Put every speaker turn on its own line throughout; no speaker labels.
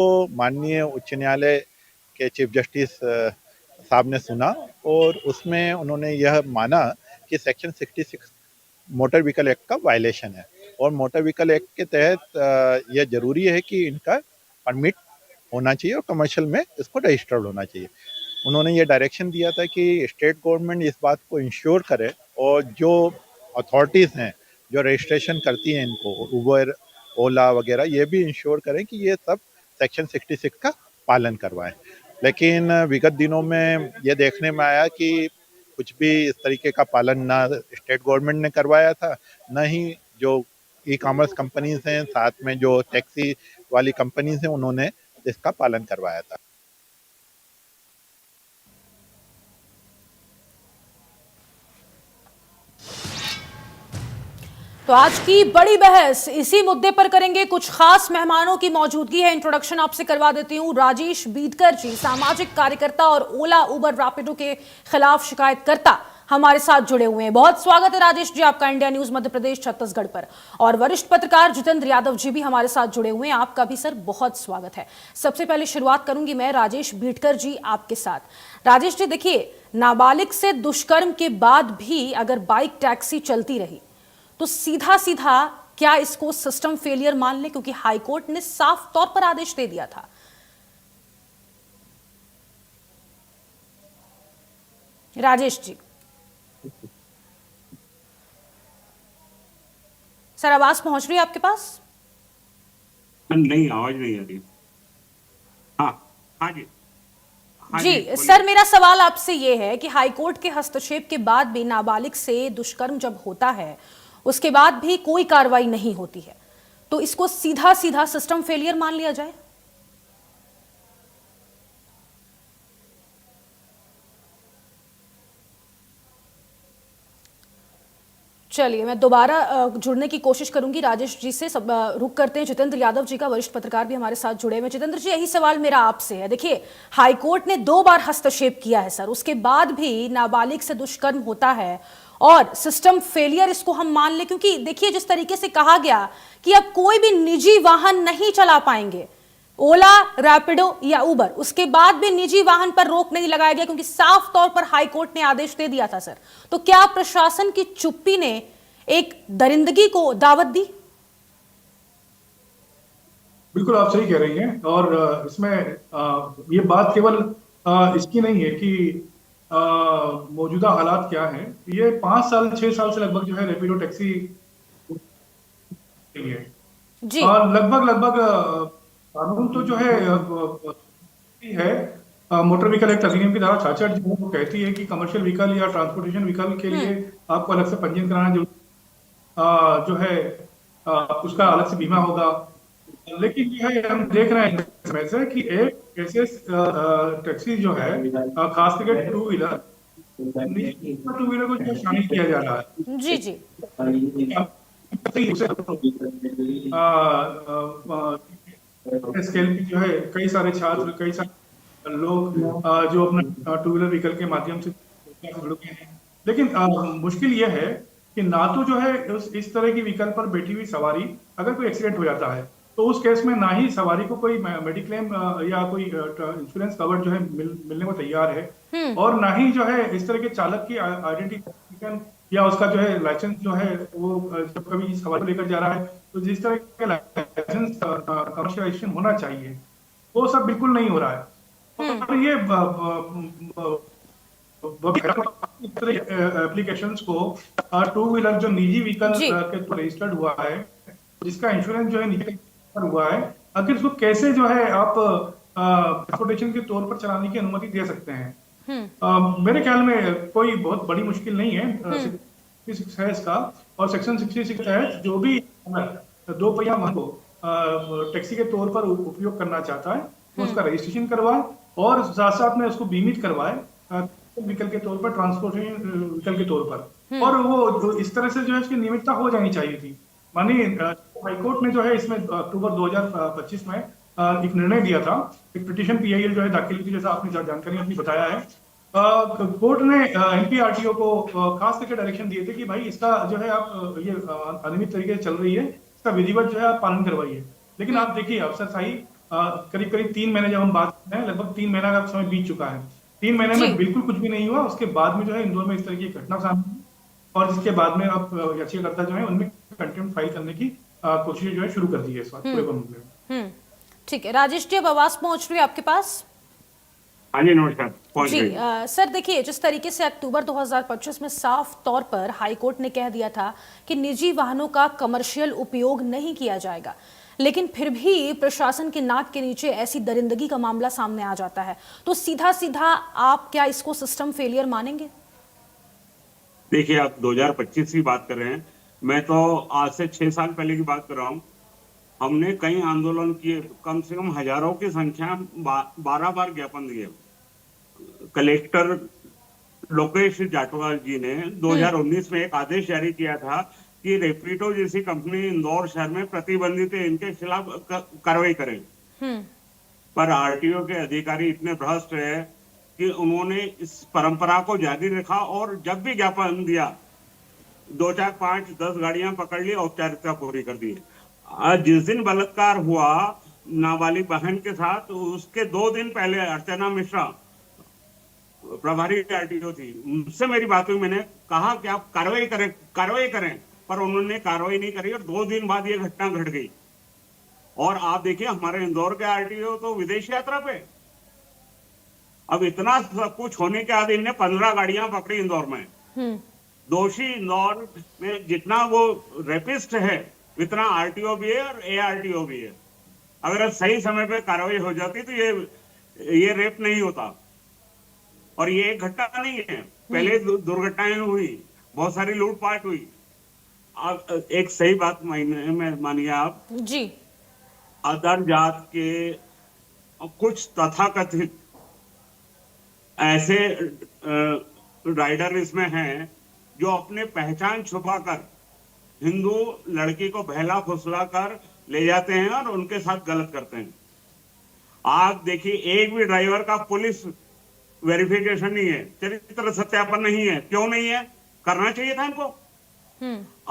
तो माननीय उच्च न्यायालय के चीफ जस्टिस साहब ने सुना और उसमें उन्होंने यह माना कि सेक्शन 66 मोटर व्हीकल एक्ट का वायलेशन है और मोटर व्हीकल एक्ट के तहत यह जरूरी है कि इनका परमिट होना चाहिए और कमर्शियल में इसको रजिस्टर्ड होना चाहिए। उन्होंने ये डायरेक्शन दिया था कि स्टेट गवर्नमेंट इस बात को इंश्योर करे और जो अथॉरिटीज़ हैं जो रजिस्ट्रेशन करती हैं इनको, उबर, ओला वगैरह, ये भी इंश्योर करें कि ये सब सेक्शन 66 का पालन करवाएं। लेकिन विगत दिनों में ये देखने में आया कि कुछ भी इस तरीके का पालन ना स्टेट गवर्नमेंट ने करवाया था, न ही जो ई कॉमर्स कंपनीज हैं, साथ में जो टैक्सी वाली कंपनीज हैं, उन्होंने इसका पालन करवाया था।
तो आज की बड़ी बहस इसी मुद्दे पर करेंगे। कुछ खास मेहमानों की मौजूदगी है। इंट्रोडक्शन आपसे करवा देती हूं। राजेश बीडकर जी, सामाजिक कार्यकर्ता और ओला उबर रैपिडो के खिलाफ शिकायतकर्ता, हमारे साथ जुड़े हुए हैं। बहुत स्वागत है राजेश जी आपका इंडिया न्यूज मध्य प्रदेश छत्तीसगढ़ पर। और वरिष्ठ पत्रकार जितेंद्र यादव जी भी हमारे साथ जुड़े हुए हैं। आपका भी सर बहुत स्वागत है। सबसे पहले शुरुआत करूंगी मैं राजेश बीडकर जी आपके साथ। राजेश जी देखिए, नाबालिग से दुष्कर्म के बाद भी अगर बाइक टैक्सी चलती रही तो सीधा सीधा क्या इसको सिस्टम फेलियर मान ले, क्योंकि हाईकोर्ट ने साफ तौर पर आदेश दे दिया था। राजेश जी, सर आवाज पहुंच रही है आपके पास?
नहीं, आवाज नहीं आ रही। हाँ हाँ जी, हाँ
जी
जी
सर, मेरा सवाल आपसे यह है कि हाईकोर्ट के हस्तक्षेप के बाद भी नाबालिग से दुष्कर्म जब होता है उसके बाद भी कोई कार्रवाई नहीं होती है, तो इसको सीधा सीधा सिस्टम फेलियर मान लिया जाए? चलिए मैं दोबारा जुड़ने की कोशिश करूंगी राजेश जी से। सब रुक करते हैं जितेंद्र यादव जी का, वरिष्ठ पत्रकार भी हमारे साथ जुड़े हुए। जितेंद्र जी, यही सवाल मेरा आपसे है। देखिए, हाईकोर्ट ने 2 बार हस्तक्षेप किया है सर, उसके बाद भी नाबालिग से दुष्कर्म होता है और सिस्टम फेलियर इसको हम मान ले, क्योंकि देखिए जिस तरीके से कहा गया कि अब कोई भी निजी वाहन नहीं चला पाएंगे, ओला, रैपिडो या उबर, उसके बाद भी निजी वाहन पर रोक नहीं लगाया गया क्योंकि साफ तौर पर हाईकोर्ट ने आदेश दे दिया था सर। तो क्या प्रशासन की चुप्पी ने एक दरिंदगी को दावत दी?
बिल्कुल आप सही कह रही हैं। और इसमें ये बात केवल इसकी नहीं है कि मौजूदा हालात क्या हैं। ये 5 साल 6 साल से लगभग जो है रैपिडो टैक्सी है
जी।
और लगभग कानून तो जो है मोटर व्हीकल एक्ट अधिनियम की धारा 66 जो वो कहती है कि कमर्शियल व्हीकल या ट्रांसपोर्टेशन व्हीकल के लिए आपको अलग से पंजीयन कराना जो है उसका अलग से बीमा होगा। लेकिन जो है हम देख रहे हैं समय से कि एक ऐसे टैक्सी जो है खास करके टू व्हीलर को जो शामिल किया जा रहा है।
जी जी।
स्केल की जो है कई सारे छात्र, कई सारे लोग जो अपना टू व्हीलर व्हीकल के माध्यम से जुड़ गए हैं। लेकिन मुश्किल यह है कि ना तो जो है इस तरह की व्हीकल पर बैठी हुई सवारी, अगर कोई एक्सीडेंट हो जाता है तो उस केस में ना ही सवारी को कोई मेडिक्लेम या कोई इंश्योरेंस कवर जो है मिलने को तैयार है, और ना ही जो है इस तरह के चालक की आइडेंटिफिकेशन या उसका जो है लाइसेंस जो है वो जब कभी सवारी लेकर जा रहा है तो जिस तरह के लाइसेंस कमर्शियलाइजेशन होना चाहिए वो सब बिल्कुल नहीं हो रहा है। और ये एप्लीकेशंस को टू व्हीलर जो निजी व्हीकल के तो रजिस्टर्ड हुआ है, जिसका इंश्योरेंस जो है निजी हुआ है, आखिर इसको कैसे जो है आप ट्रांसपोर्टेशन के तौर पर चलाने की अनुमति दे सकते हैं? मेरे ख्याल में कोई बहुत बड़ी मुश्किल नहीं है। 66 है इसका, और सेक्शन 66 है जो भी 2 पहिया वाहन को टैक्सी के तौर पर उपयोग करना चाहता है वो उसका रजिस्ट्रेशन करवाए और साथ साथ में उसको बीमित करवाए व्हीकल के तौर पर, ट्रांसपोर्टेशन व्हीकल के तौर पर। और वो इस तरह से जो है उसकी नियमितता हो जानी चाहिए थी। मानिए हाईकोर्ट ने जो है इसमें अक्टूबर 2025 में एक निर्णय दिया था, एक पिटीशन पीआईएल जो है दाखिल की, जैसा आपने जानकारी अपनी बताया है। कोर्ट ने एनपीआरटीओ को खास करके डायरेक्शन दिए थे कि भाई इसका जो है आप ये अनियमित तरीके से चल रही है, इसका विधिवत जो है आप पालन करवाइए। लेकिन आप देखिए अफसरशाही करीब करीब 3 महीने जब हम बात कर रहे हैं, लगभग 3 महीना का समय बीत चुका है। 3 महीने
जी
में बिल्कुल कुछ भी नहीं हुआ। उसके बाद में जो है इंदौर में इस तरह की घटना सामने आई और जिसके बाद में अब याचिकाकर्ता जो है उनमें कंटेम्प्ट फाइल करने की कोशिश जो है शुरू कर दी है इस बात पूरे मामले में।
ठीक है राजेश जी, अब आवाज पहुंच रही है आपके पास?
हाँ जी, नमस्कार, पहुंच
जी
गई।
सर देखिए, जिस तरीके से अक्टूबर 2025 में साफ तौर पर हाईकोर्ट ने कह दिया था कि निजी वाहनों का कमर्शियल उपयोग नहीं किया जाएगा, लेकिन फिर भी प्रशासन के नाक के नीचे ऐसी दरिंदगी का मामला सामने आ जाता है, तो सीधा सीधा आप क्या इसको सिस्टम फेलियर मानेंगे?
देखिए, आप 2025 की बात कर रहे हैं, मैं तो आज से 6 साल पहले की बात कर रहा हूँ। हमने कई आंदोलन किए, कम से कम हजारों की संख्या 12 बार ज्ञापन दिए। कलेक्टर लोकेश जाटवाल जी ने 2019 में एक आदेश जारी किया था कि रेपिडो जैसी कंपनी इंदौर शहर में प्रतिबंधित है, इनके खिलाफ कार्रवाई करें। पर आरटीओ के अधिकारी इतने भ्रष्ट है कि उन्होंने इस परंपरा को जारी रखा और जब भी ज्ञापन दिया 2, 4, 5, 10 गाड़ियां पकड़ ली, औपचारिकता पूरी कर दी। आज जिस दिन बलात्कार हुआ नाबालिग बहन के साथ, उसके 2 दिन पहले अर्चना मिश्रा प्रभारी आरटीओ थी, उनसे मेरी बात हुई। मैंने कहा कि आप कार्रवाई करें, पर उन्होंने कार्रवाई नहीं करी और 2 दिन बाद ये घटना घट गई। और आप देखिए, हमारे इंदौर के आरटीओ तो विदेश यात्रा पे। अब इतना सब कुछ होने के बाद इनने 15 गाड़ियां पकड़ी इंदौर में। दोषी इंदौर में जितना वो रेपिस्ट है, इतना आरटीओ भी है और एआरटीओ भी है। अगर सही समय पे कार्रवाई हो जाती तो ये रेप नहीं होता। और ये एक घटना नहीं है, पहले दुर्घटनाएं हुई, बहुत सारी लूटपाट हुई। अब एक सही बात मानिए आप
जी,
अदर जात के कुछ तथाकथित ऐसे राइडर इसमें हैं जो अपने पहचान छुपाकर हिंदू लड़की को बहला फुसला कर ले जाते हैं और उनके साथ गलत करते हैं। आप देखिए, एक भी ड्राइवर का पुलिस वेरिफिकेशन नहीं है, चरित्र सत्यापन नहीं है। क्यों नहीं है? करना चाहिए था इनको।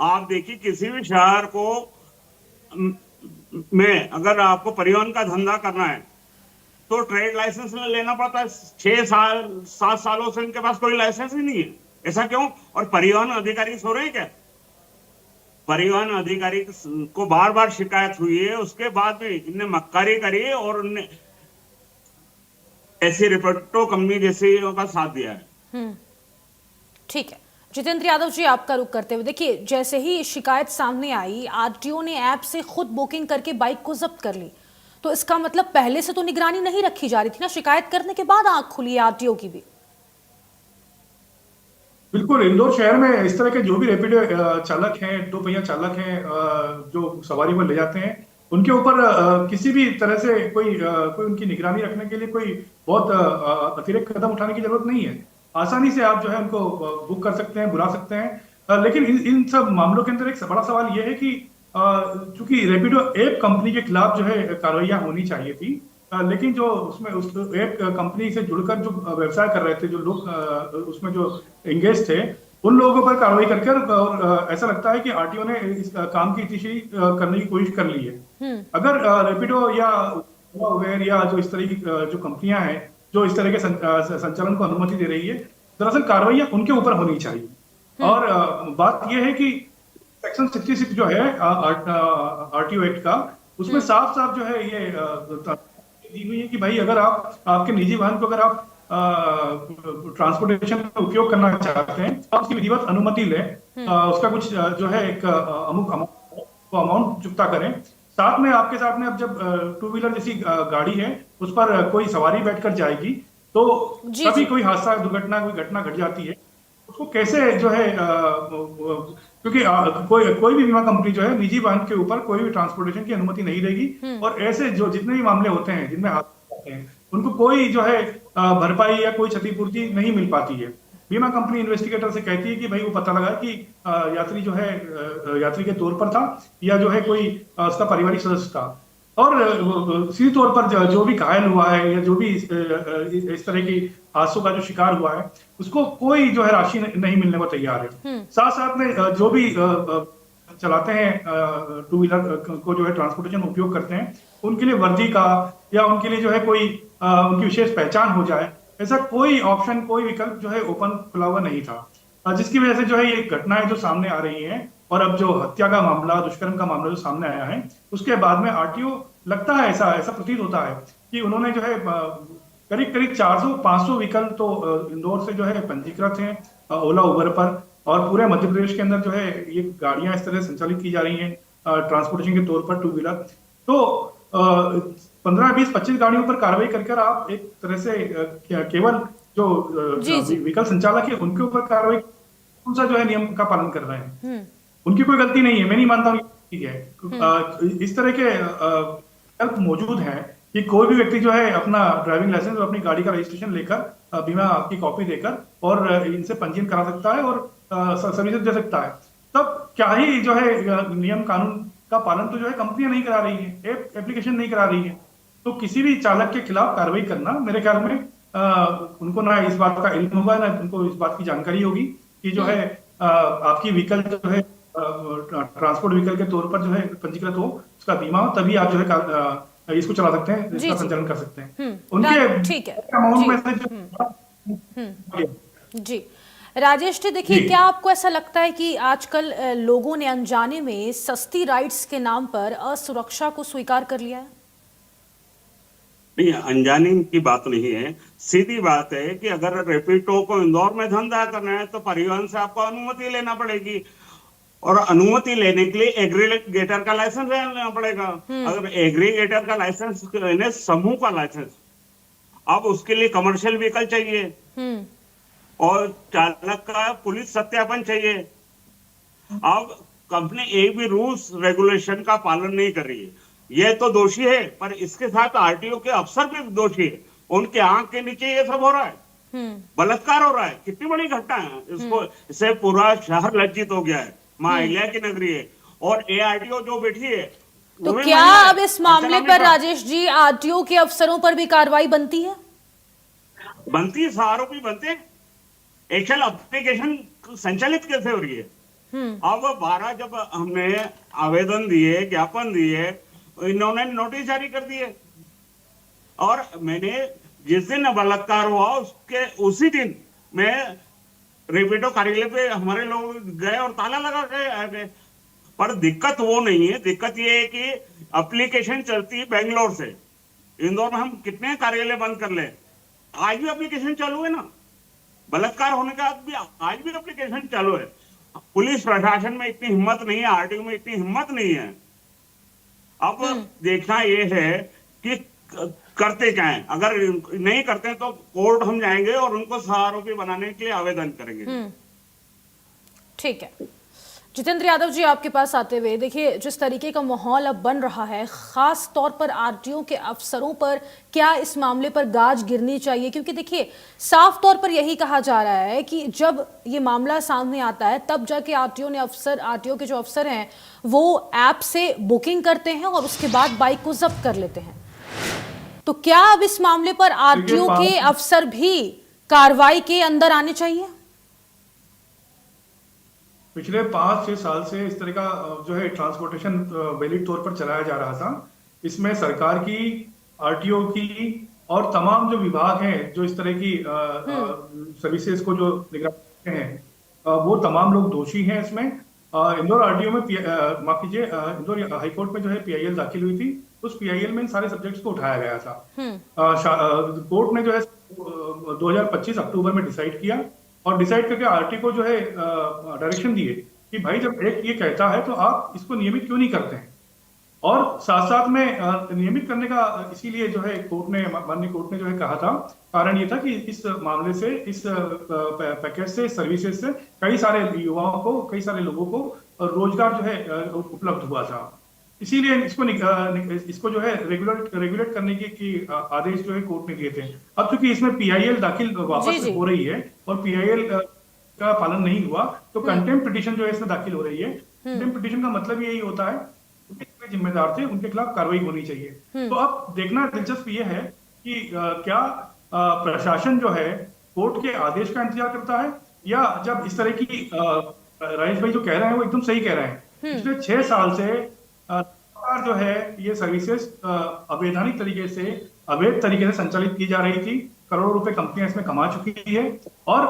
आप देखिए, किसी भी शहर को में अगर आपको परिवहन का धंधा करना है तो ट्रेड लाइसेंस लेना पड़ता है। 6 साल 7 सालों से इनके पास कोई लाइसेंस ही नहीं है। ऐसा क्यों? और परिवहन अधिकारी सो रहे हैं क्या? परिवहन अधिकारी को बार बार शिकायत हुई है, उसके बाद भी इनने मक्कारी करी और उनने ऐसी रेपिडो कंपनी जैसे का साथ दिया है।
ठीक है जितेंद्र यादव जी, आपका रुख करते हुए देखिए, जैसे ही शिकायत सामने आई, आरटीओ ने ऐप से खुद बुकिंग करके बाइक को जब्त कर ली, तो इसका मतलब पहले से तो निगरानी नहीं रखी जा रही थी ना? शिकायत करने के बाद आंख खुली है आरटीओ की भी।
बिल्कुल, इंदौर शहर में इस तरह के जो भी रैपिडो चालक हैं, 2 पहिया चालक हैं, जो सवारी को ले जाते हैं, उनके ऊपर किसी भी तरह से कोई उनकी निगरानी रखने के लिए कोई बहुत अतिरिक्त कदम उठाने की जरूरत नहीं है। आसानी से आप जो है उनको बुक कर सकते हैं, बुला सकते हैं। लेकिन इन सब मामलों के अंदर एक बड़ा सवाल यह है कि चूंकि रैपिडो ऐप कंपनी के खिलाफ जो है कार्रवाइयां होनी चाहिए थी, लेकिन जो उसमें उस ऐप कंपनी से जुड़कर जो व्यवसाय कर रहे थे, जो लोग उसमें जो एंगेज थे, उन लोगों पर कार्रवाई करके और ऐसा लगता है कि आरटीओ ने इस काम की तीसरी करने की कोशिश कर ली है। अगर रैपिडो या उबेर या जो इस तरह की जो कंपनियां हैं जो इस तरह के संचालन को अनुमति दे रही है, दरअसल कार्रवाई उनके ऊपर होनी चाहिए। और बात यह है कि सेक्शन 66 जो है आरटीओ एक्ट का, उसमें साफ साफ जो है ये दी हुई है कि भाई अगर आप आपके निजी वाहन को अगर आप ट्रांसपोर्टेशन में उपयोग करना चाहते हैं तो उसकी विधिवत अनुमति लें, उसका कुछ जो है एक अमुक अमाउंट चुकता करें। साथ में आपके साथ में अब जब 2 व्हीलर जैसी गाड़ी है उस पर कोई सवारी बैठकर जाएगी तो कभी कोई हादसा, दुर्घटना, कोई घटना घट जाती है, उसको कैसे जो है क्योंकि कोई भी बीमा कंपनी जो है निजी वाहन के ऊपर कोई भी ट्रांसपोर्टेशन की अनुमति नहीं देगी। और ऐसे जो जितने भी मामले होते हैं जिनमें हादसे होते हैं उनको कोई जो है भरपाई या कोई क्षतिपूर्ति नहीं मिल पाती है। बीमा कंपनी इन्वेस्टिगेटर से कहती है कि भाई वो पता लगा कि यात्री जो है यात्री के तौर पर था या जो है कोई उसका पारिवारिक सदस्य था, और सीधे तौर पर जो भी घायल हुआ है या जो भी इस तरह की हादसों का जो शिकार हुआ है उसको कोई जो है राशि नहीं मिलने को तैयार है। साथ साथ में जो भी चलाते हैं टू व्हीलर को जो है ट्रांसपोर्टेशन उपयोग करते हैं, उनके लिए वर्दी का या उनके लिए जो है कोई उनकी विशेष पहचान हो जाए, ऐसा कोई ऑप्शन, कोई विकल्प जो है ओपन खुला हुआ नहीं था, जिसकी वजह से जो है ये घटनाएं जो सामने आ रही हैं, और अब जो हत्या का मामला, दुष्कर्म का मामला जो सामने आया है, उसके बाद में आरटीओ, लगता है ऐसा ऐसा प्रतीत होता है कि उन्होंने जो है करीब करीब 400-500 व्हीकल तो इंदौर से जो है पंजीकृत हैं ओला उबर पर, और पूरे मध्य प्रदेश के अंदर जो है ये गाड़ियां इस तरह संचालित की जा रही हैं ट्रांसपोर्टेशन के तौर पर, टू व्हीलर। तो 15-20-25 गाड़ियों पर कार्रवाई कर आप एक तरह से केवल जो व्हीकल संचालक है उनके ऊपर कार्रवाई, कौन सा जो है नियम का पालन कर रहे हैं, उनकी कोई गलती नहीं है, मैं नहीं मानता हूँ ठीक है। इस तरह के विकल्प मौजूद हैं कि कोई भी व्यक्ति जो है अपना ड्राइविंग लाइसेंस और अपनी गाड़ी का रजिस्ट्रेशन लेकर, बीमा की कॉपी देकर और इनसे पंजीयन करा सकता है और सर्विसेज दे सकता है। तब क्या ही जो है नियम कानून का पालन तो जो है कंपनियां नहीं करा रही है, एप्लीकेशन नहीं करा रही है, तो किसी भी चालक के खिलाफ कार्रवाई करना मेरे ख्याल में उनको ना इस बात का इल्म होगा, ना उनको इस बात की जानकारी होगी कि जो है आपकी व्हीकल जो है ट्रांसपोर्ट व्हीकल के तौर पर जो है पंजीकृत हो, उसका बीमा हो, तभी आप जो है इसको चला सकते हैं, इसका संचालन कर सकते हैं। उनके
ठीक है
अमाउंट में से
जी राजेश जी, देखिए क्या आपको ऐसा लगता है कि आजकल लोगों ने अनजाने में सस्ती राइड्स के नाम पर असुरक्षा को स्वीकार कर लिया है?
नहीं, अनजाने की बात नहीं है, सीधी बात है कि अगर रैपिडो को इंदौर में धंधा करना है तो परिवहन से आपको अनुमति लेना पड़ेगी, और अनुमति लेने के लिए एग्रीगेटर का लाइसेंस लेना पड़ेगा। अगर एग्रीगेटर का लाइसेंस लेने, समूह का लाइसेंस, अब उसके लिए कमर्शियल व्हीकल चाहिए और चालक का पुलिस सत्यापन चाहिए। अब कंपनी एक भी रूल्स रेगुलेशन का पालन नहीं कर रही है, ये तो दोषी है, पर इसके साथ आरटीओ के अफसर भी दोषी है, उनके आंख के नीचे ये सब हो रहा है, बलात्कार हो रहा है। कितनी बड़ी घटना है, इससे पूरा शहर लज्जित हो गया है, मां अहिल्या की नगरी है, और एआरटीओ जो बैठी है,
तो क्या अब इस मामले पर राजेश जी आरटीओ के अफसरों पर भी कार्रवाई बनती है?
बनती है, आरोपी बनते हैं। एक्चुअल एप्लीकेशन संचालित कैसे हो रही है? अब 12 जब हमने आवेदन दिए, ज्ञापन दिए, इन्होंने नोटिस जारी कर दिए, और मैंने जिस दिन बलात्कार हुआ उसके उसी दिन मैं रेपिडो कार्यालय पे हमारे लोग गए और ताला लगा के आ गए। पर दिक्कत वो नहीं है, दिक्कत ये है कि एप्लीकेशन चलती है बेंगलोर से, इंदौर में हम कितने कार्यालय बंद कर ले, आज भी एप्लीकेशन चालू है ना, बलात्कार होने के बाद भी आज भी एप्लीकेशन चालू है। पुलिस प्रशासन में इतनी हिम्मत नहीं है, आरटीओ में इतनी हिम्मत नहीं है। अब देखना ये है कि करते क्या है, अगर नहीं करते तो कोर्ट हम जाएंगे और उनको आरोपी बनाने के लिए आवेदन करेंगे।
ठीक है जितेंद्र यादव जी, आपके पास आते हुए देखिए जिस तरीके का माहौल अब बन रहा है, खास तौर पर आरटीओ के अफसरों पर क्या इस मामले पर गाज गिरनी चाहिए? क्योंकि देखिए साफ तौर पर यही कहा जा रहा है कि जब ये मामला सामने आता है तब जाके आरटीओ के जो अफसर हैं वो ऐप से बुकिंग करते हैं और उसके बाद बाइक को जब्त कर लेते हैं। तो क्या अब इस मामले पर आरटीओ के अफसर भी कार्रवाई के अंदर आने चाहिए?
पिछले 5-6 साल से इस तरह का जो है ट्रांसपोर्टेशन वैलिड तौर पर चलाया जा रहा था। इसमें सरकार की, आरटीओ की और तमाम जो विभाग हैं जो इस तरह की सर्विसेज को जो निगरानी हैं, वो तमाम लोग दोषी हैं इसमें। इंदौर आरटीओ में माफ कीजिए, इंदौर हाईकोर्ट में जो है पीआईएल दाखिल हुई थी, उस पीआईएल में इन सारे सब्जेक्ट्स को उठाया गया था। कोर्ट ने जो है 2025 अक्टूबर में डिसाइड किया और डिसाइड करके आरटीओ को जो है डायरेक्शन दिए कि भाई जब एक ये कहता है तो आप इसको नियमित क्यों नहीं करते हैं। और साथ साथ में नियमित करने का इसीलिए जो है माननीय कोर्ट ने जो है कहा था, कारण ये था कि इस मामले से, इस पैकेज से, सर्विसेज से कई सारे युवाओं को, कई सारे लोगों को रोजगार जो है उपलब्ध हुआ था। इसीलिए इसको जो है रेगुलेट करने की आदेश जो है कोर्ट ने दिए थे। अब चूंकि इसमें पीआईएल दाखिल वापस हो रही है और पीआईएल का पालन नहीं हुआ तो कंटेम्प्ट पिटीशन जो है इसमें दाखिल हो रही है। कंटेम्प्ट पिटीशन का मतलब यही होता है जिम्मेदार थे उनके खिलाफ कार्रवाई होनी चाहिए। तो अब देखना दिलचस्प ये है कि क्या प्रशासन जो है कोर्ट के आदेश का इंतजार करता है, या जब इस तरह की राजेश भाई जो कह रहे हैं वो एकदम सही कह रहे हैं पिछले 6 साल से लगातार जो है ये सर्विसेज अवैधानिक तरीके से, अवैध तरीके से संचालित की जा रही थी। करोड़ों रुपए कंपनियां इसमें कमा चुकी है और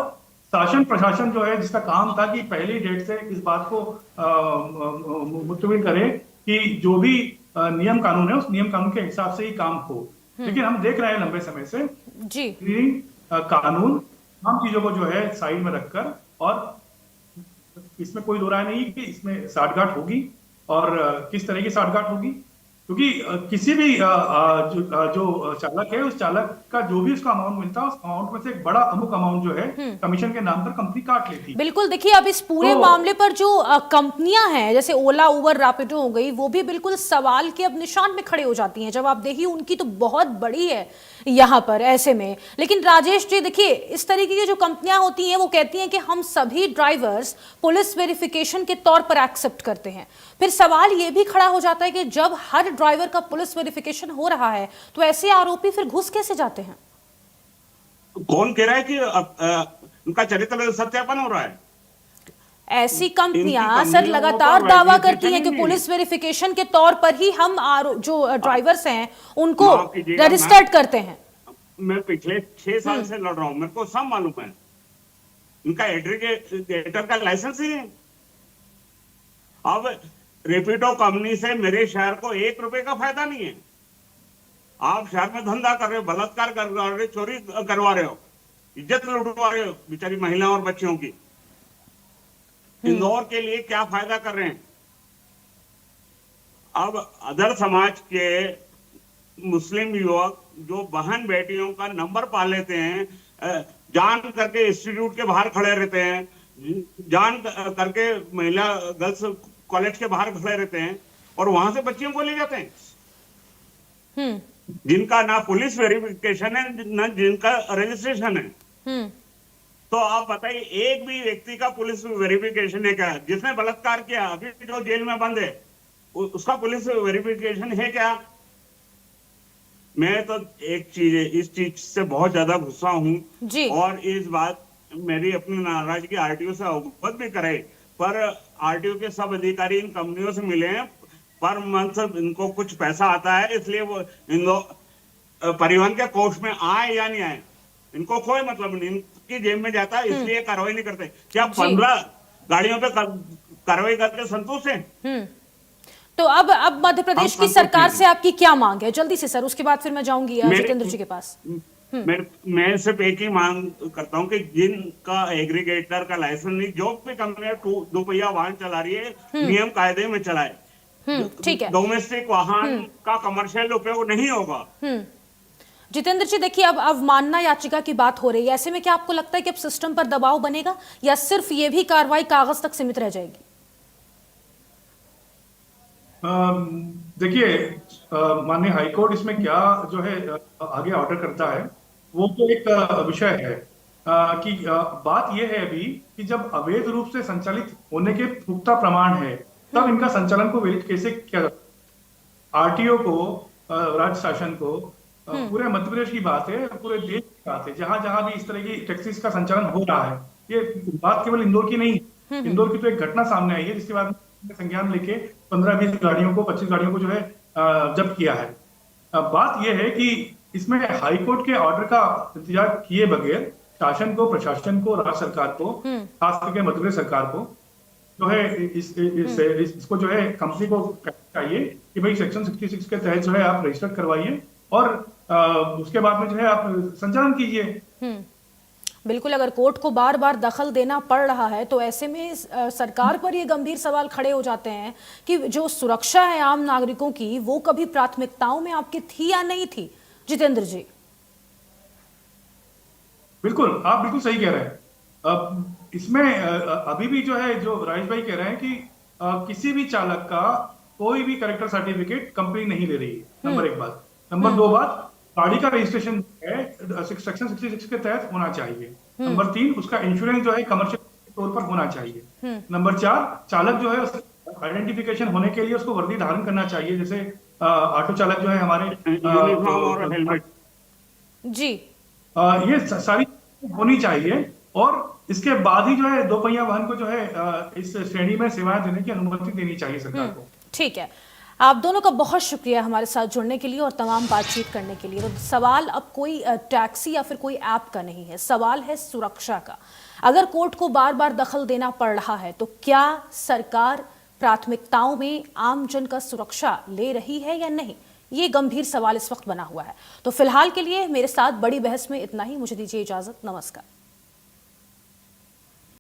शासन प्रशासन जो है जिसका काम था कि पहली डेट से इस बात को मुतमिन करे कि जो भी नियम कानून है उस नियम कानून के हिसाब से ही काम हो। लेकिन हम देख रहे हैं लंबे समय से
जी
कानून तमाम चीजों को जो है साइड में रखकर, और इसमें कोई दो राय नहीं कि इसमें साठगांठ होगी और किस तरह की साठगांठ होगी, क्योंकि किसी भी जो चालक है उस चालक का जो भी उसका अमाउंट मिलता है उस अमाउंट में से एक बड़ा अमुक अमाउंट जो है कमीशन के नाम पर कंपनी काट लेती है।
बिल्कुल, देखिए अब इस पूरे मामले पर जो कंपनियां हैं जैसे ओला, उबर, रैपिडो हो गई, वो भी बिल्कुल सवाल के अब निशान में खड़े हो जाती हैं। जवाबदेही उनकी तो बहुत बड़ी है यहाँ पर ऐसे में। लेकिन राजेश जी देखिए, इस तरीके की जो कंपनियां होती हैं वो कहती हैं कि हम सभी ड्राइवर्स पुलिस वेरिफिकेशन के तौर पर एक्सेप्ट करते हैं। फिर सवाल ये भी खड़ा हो जाता है कि जब हर ड्राइवर का पुलिस वेरिफिकेशन हो रहा है तो ऐसे आरोपी फिर घुस कैसे जाते हैं?
कौन कह रहा है कि उनका चरित्र सत्यापन हो रहा है?
ऐसी कंपनियां सर लगातार दावा करती हैं कि पुलिस वेरिफिकेशन के तौर पर ही हम जो ड्राइवर्स हैं उनको रजिस्टर्ड करते हैं।
मैं पिछले 6 साल से लड़ रहा हूं, मेरे को सब मालूम है। उनका एग्रीगेटर का लाइसेंस ही है। अब रैपिडो कंपनी से मेरे शहर को 1 रुपए का फायदा नहीं है। आप शहर में धंधा कर रहे हो, बलात्कार कर रहे हो, चोरी करवा रहे हो, इज्जत लुटवा रहे हो बेचारी महिलाओं और बच्चियों की। इंदौर के लिए क्या फायदा कर रहे हैं? अब अदर समाज के मुस्लिम युवक जो बहन बेटियों का नंबर पा लेते हैं, जान करके इंस्टीट्यूट के बाहर खड़े रहते हैं, जान करके महिला गर्ल्स कॉलेज के बाहर खड़े रहते हैं और वहां से बच्चियों को ले जाते हैं जिनका ना पुलिस वेरिफिकेशन है ना जिनका रजिस्ट्रेशन है। तो आप बताइए, एक भी व्यक्ति का पुलिस वेरिफिकेशन है क्या? जिसने बलात्कार किया अभी जो जेल में बंद है उसका पुलिस वेरिफिकेशन है क्या? मैं तो एक चीज है, इस चीज से बहुत ज्यादा गुस्सा हूं और इस बात मेरी अपनी नाराजगी आरटीओ से अवगत भी करे, पर आरटीओ के सब अधिकारी इन कंपनियों से मिले हैं, पर मंथ इनको कुछ पैसा आता है, इसलिए वो परिवहन के कोष में आए या नहीं आए इनको कोई मतलब नहीं, इनकी जेब में जाता है, इसलिए कार्रवाई नहीं करते। क्या 15 गाड़ियों पे कार्रवाई करके संतुष्ट हैं?
तो अब मध्य प्रदेश की सरकार से आपकी क्या मांग है? जल्दी से सर, उसके बाद फिर मैं जाऊंगी जितेंद्र जी के पास।
मैं सिर्फ एक ही मांग करता हूं कि जिनका एग्रीगेटर का लाइसेंस नहीं, जो भी कंपनियां 2 पहिया वाहन चला रही है नियम कायदे में चलाए।
ठीक है,
डोमेस्टिक वाहन का कमर्शियल उपयोग नहीं होगा।
जितेंद्र जी देखिए, अब अवमानना याचिका की बात हो रही है, ऐसे में क्या आपको लगता है कि अब सिस्टम पर दबाव बनेगा या सिर्फ ये भी कार्रवाई कागज तक सीमित रह जाएगी?
देखिए, माननीय हाईकोर्ट इसमें क्या जो है आगे ऑर्डर करता है वो तो एक विषय है कि बात यह है अभी कि जब अवैध रूप से संचालित होने के पुख्ता प्रमाण है तब इनका संचालन को कैसे किया जाता है। आरटीओ को, राज्य शासन को, पूरे मध्य प्रदेश की बात है, पूरे देश की बात है, जहां जहां भी इस तरह की टैक्सीज का संचालन हो रहा है, ये बात केवल इंदौर की नहीं है। इंदौर की तो एक घटना सामने आई है जिसके बाद संज्ञान लेके 15-20 गाड़ियों को, 25 गाड़ियों को जो है जब्त किया है। बात यह है कि इसमें हाईकोर्ट के ऑर्डर का इंतजार किए बगैर शासन को, प्रशासन को, राज्य सरकार को, खास करके मध्य प्रदेश सरकार को जो है इसको जो है कंपनी को चाहिए कि भाई सेक्शन 66 के तहत जो है आप रजिस्टर करवाइए और उसके बाद में जो है आप संचालन कीजिए।
बिल्कुल, अगर कोर्ट को बार बार दखल देना पड़ रहा है तो ऐसे में सरकार पर ये गंभीर सवाल खड़े हो जाते हैं कि जो सुरक्षा है आम नागरिकों की वो कभी प्राथमिकताओं में आपकी थी या नहीं थी? जितेंद्र जी
बिल्कुल, आप बिल्कुल सही कह रहे हैं। इसमें अभी भी जो है, जो राजेश भाई कह रहे हैं कि किसी भी चालक का कोई भी करेक्टर सर्टिफिकेट कंपनी नहीं ले रही है, नंबर 1 बात। नंबर 2 बात, गाड़ी का रजिस्ट्रेशन है सेक्शन 66 के तहत होना चाहिए। नंबर 3, उसका इंश्योरेंस जो है कमर्शियल तौर पर होना चाहिए। नंबर 4, चालक जो है आइडेंटिफिकेशन होने के लिए उसको वर्दी धारण करना चाहिए, जैसे ऑटो चालक जो है हमारे
जी,
ये सारी होनी चाहिए। और इसके बाद ही जो है दोपहिया वाहन को जो है इस श्रेणी में सेवाएं देने की अनुमति देनी चाहिए सरकार को।
ठीक है, आप दोनों का बहुत शुक्रिया हमारे साथ जुड़ने के लिए और तमाम बातचीत करने के लिए। तो सवाल अब कोई टैक्सी या फिर कोई ऐप का नहीं है, सवाल है सुरक्षा का। अगर कोर्ट को बार बार दखल देना पड़ रहा है तो क्या सरकार प्राथमिकताओं में आम जन का सुरक्षा ले रही है या नहीं, ये गंभीर सवाल इस वक्त बना हुआ है। तो फिलहाल के लिए मेरे साथ बड़ी बहस में इतना ही। मुझे दीजिए इजाजत, नमस्कार।